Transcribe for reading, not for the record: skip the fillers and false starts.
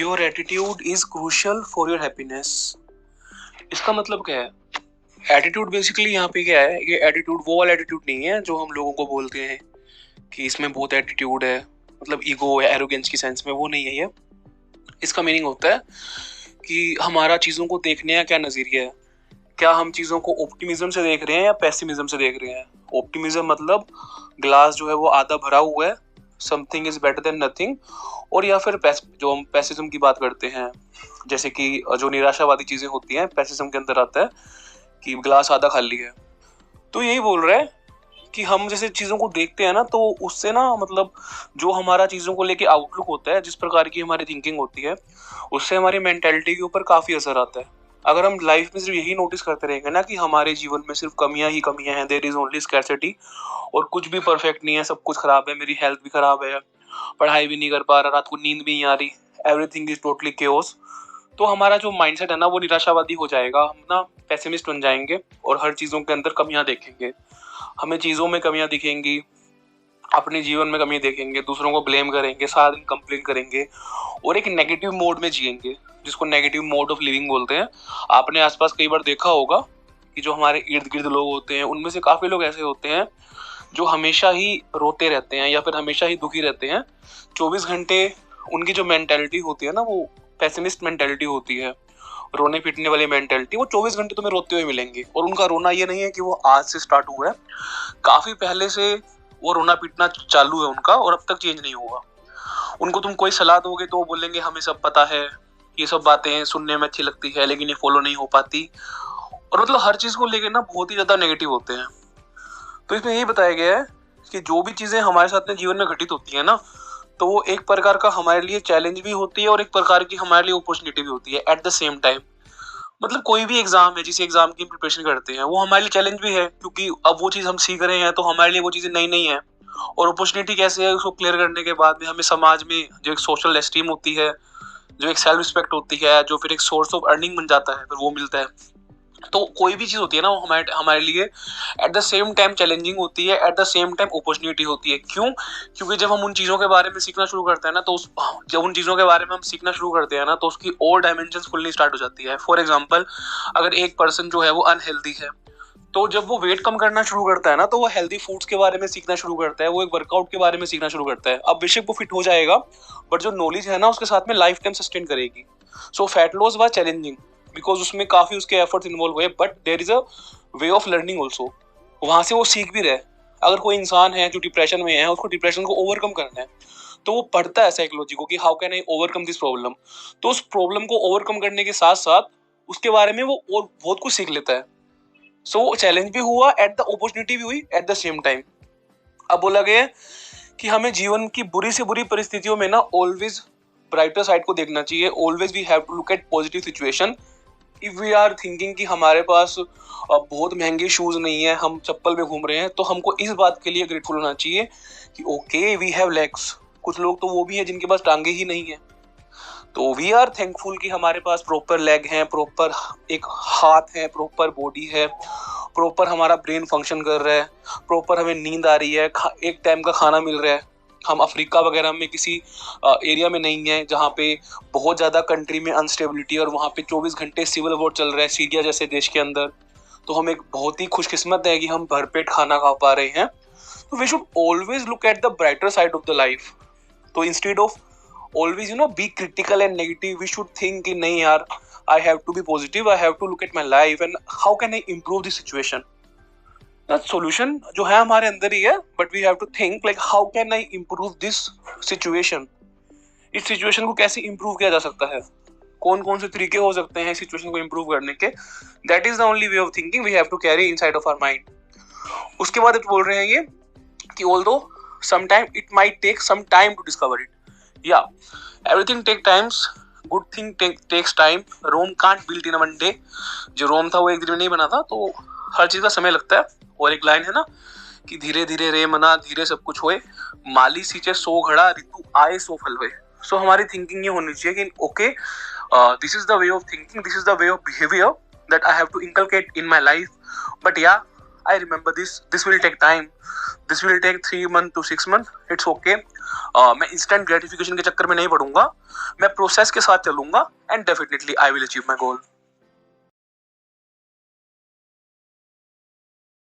Your attitude is crucial for your happiness. इसका मतलब क्या है? एटीट्यूड बेसिकली यहाँ पे क्या है, ये एटीट्यूड वो वाला एटीट्यूड नहीं है जो हम लोगों को बोलते हैं कि इसमें बहुत एटीट्यूड है, मतलब ईगो या एरोगेंस की सेंस में, वो नहीं है ये। इसका मीनिंग होता है कि हमारा चीज़ों को देखने का क्या नज़रिया है। क्या हम चीज़ों को ऑप्टिमिज्म से देख रहे हैं या पेसिमिज्म से देख रहे हैं? ऑप्टिमिज्म मतलब ग्लास जो है वो आधा भरा हुआ है, something is better than nothing. और या फिर जो हम पेसिज्म की बात करते हैं, जैसे कि जो निराशावादी चीज़ें होती हैं, पेसिज्म के अंदर आता है कि ग्लास आधा खाली है। तो यही बोल रहा है कि हम जैसे चीज़ों को देखते हैं ना, तो उससे ना मतलब जो हमारा चीज़ों को लेके आउटलुक होता है, जिस प्रकार की हमारी थिंकिंग होती है, उससे हमारी मेंटेलिटी के ऊपर काफ़ी असर आता है। अगर हम लाइफ में सिर्फ यही नोटिस करते रहेंगे ना कि हमारे जीवन में सिर्फ कमियां ही कमियां हैं, देयर इज ओनली स्कैर्सिटी, और कुछ भी परफेक्ट नहीं है, सब कुछ खराब है, मेरी हेल्थ भी खराब है, पढ़ाई भी नहीं कर पा रहा, रात को नींद भी नहीं आ रही, एवरीथिंग इज टोटली केओस, तो हमारा जो माइंडसेट है ना वो निराशावादी हो जाएगा। हम ना पेसिमिस्ट बन जाएंगे और हर चीज़ों के अंदर कमियां देखेंगे। हमें चीज़ों में कमियां दिखेंगी, अपने जीवन में कमी देखेंगे, दूसरों को ब्लेम करेंगे, सारा दिन कंप्लेन करेंगे और एक नेगेटिव मोड में जिएंगे, जिसको नेगेटिव मोड ऑफ लिविंग बोलते हैं। आपने आसपास कई बार देखा होगा कि जो हमारे इर्द गिर्द लोग होते हैं, उनमें से काफ़ी लोग ऐसे होते हैं जो हमेशा ही रोते रहते हैं या फिर हमेशा ही दुखी रहते हैं। 24 घंटे उनकी जो मेंटेलिटी होती है ना, वो पेसिमिस्ट मेंटेलिटी होती है, रोने पीटने वाली मेंटेलिटी। वो 24 घंटे तुम्हें रोते हुए मिलेंगे, और उनका रोना ये नहीं है कि वो आज से स्टार्ट हुआ है, काफी पहले से वो रोना पीटना चालू है उनका, और अब तक चेंज नहीं हुआ। उनको तुम कोई सलाह दोगे तो वो बोलेंगे हमें सब पता है, ये सब बातें सुनने में अच्छी लगती है लेकिन ये फॉलो नहीं हो पाती, और मतलब हर चीज को लेके ना बहुत ही ज्यादा नेगेटिव होते हैं। तो इसमें यही बताया गया है कि जो भी चीजें हमारे साथ में जीवन में घटित होती है ना, तो वो एक प्रकार का हमारे लिए चैलेंज भी होती है और एक प्रकार की हमारे लिए अपॉर्चुनिटी भी होती है एट द सेम टाइम। मतलब कोई भी एग्जाम है, जिस एग्जाम की प्रिपरेशन करते हैं, वो हमारे लिए चैलेंज भी है, क्योंकि अब वो चीज हम सीख रहे हैं तो हमारे लिए वो चीजें नई नई है। और अपॉर्चुनिटी कैसे है, उसको क्लियर करने के बाद में हमें समाज में जो एक सोशल एस्टीम होती है, जो एक सेल्फ रिस्पेक्ट होती है, जो फिर एक सोर्स ऑफ अर्निंग बन जाता है, फिर वो मिलता है। तो कोई भी चीज होती है ना, वो हमारे हमारे लिए at the same time challenging होती है, at the same time opportunity होती है। क्यों? क्योंकि जब हम उन चीजों के बारे में सीखना शुरू करते हैं ना, तो जब उन चीजों के बारे में हम सीखना शुरू करते हैं ना, तो उसकी और डायमेंशन खुलनी स्टार्ट हो जाती है। फॉर एग्जाम्पल, अगर एक पर्सन जो है वो अनहेल्दी है, तो जब वो वेट कम करना शुरू करता है ना, तो वो हेल्दी फूड्स के बारे में सीखना शुरू करता है, वो एक वर्कआउट के बारे में सीखना शुरू करता है। अब बेशक वो फिट हो जाएगा, बट जो नॉलेज है ना, उसके साथ में लाइफ टाइम सस्टेन करेगी। So fat loss was challenging because उसमें काफी उसके एफर्ट्स इन्वॉल्व हुए, but there is a way of learning also. वहां से वो सीख भी रहे। अगर कोई इंसान है जो डिप्रेशन में है, उसको डिप्रेशन को ओवरकम करना है, तो वो पढ़ता है साइकोलॉजी को कि how can I overcome this problem. तो उस प्रॉब्लम को ओवरकम करने के साथ साथ उसके बारे में वो और बहुत कुछ सीख लेता है। सो चैलेंज भी हुआ, एट द अपॉर्चुनिटी भी हुई एट द सेम टाइम। अब बोला गया है कि हमें जीवन की बुरी से बुरी परिस्थितियों में ना ऑलवेज ब्राइटर साइड को देखना चाहिए। Always we have to look at positive situation. If we are thinking कि हमारे पास बहुत महंगे शूज नहीं है, हम चप्पल में घूम रहे हैं, तो हमको इस बात के लिए ग्रेटफुल होना चाहिए कि ओके वी हैव लेग्स। कुछ लोग तो वो भी हैं जिनके पास टांगे ही नहीं है, तो वी आर थैंकफुल कि हमारे पास प्रॉपर लेग है, प्रॉपर एक हाथ है, प्रॉपर बॉडी है, प्रॉपर हमारा ब्रेन फंक्शन कर रहा है, प्रॉपर हमें नींद आ रही है, एक टाइम का खाना मिल रहा है। हम अफ्रीका वगैरह में किसी एरिया में नहीं है जहाँ पे बहुत ज़्यादा कंट्री में अनस्टेबिलिटी और वहाँ पे 24 घंटे सिविल वॉर चल रहा है, सीरिया जैसे देश के अंदर। तो हम एक बहुत ही खुशकिस्मत है कि हम भरपेट खाना खा पा रहे हैं। तो we should always look at the brighter side of the life. तो instead of always be critical and negative, we should think कि नहीं यार, I have to be positive, I have to look at my life and how can I improve this situation. That solution जो है हमारे अंदर ही है, but we have to think like how can I improve this situation. इस situation को कैसे improve किया जा सकता है, कौन कौन से तरीके हो सकते हैं सिचुएशन को improve करने के. That is the only way of thinking we have to carry inside of our mind. उसके बाद बोल रहे हैं ये कि although sometime it might take some time to discover it. Yeah, everything take times, good thing takes time. Rome can't built in a one day. जो रोम था वो एक दिन में नहीं बना था, तो हर चीज का समय लगता है. और एक लाइन है ना कि धीरे धीरे रे मना धीरे सब कुछ होए, माली सींचे सो घड़ा ऋतु आए सो फल होए. सो हमारी थिंकिंग ये होनी चाहिए कि okay, this is the way of thinking, this is the way of behaviour that I have to inculcate in my life. But yeah I remember this will take time, this will take 3 month to 6 month, it's okay. मैं instant gratification के चक्कर में नहीं पड़ूंगा, मैं process के साथ चलूंगा and definitely I will achieve my goal.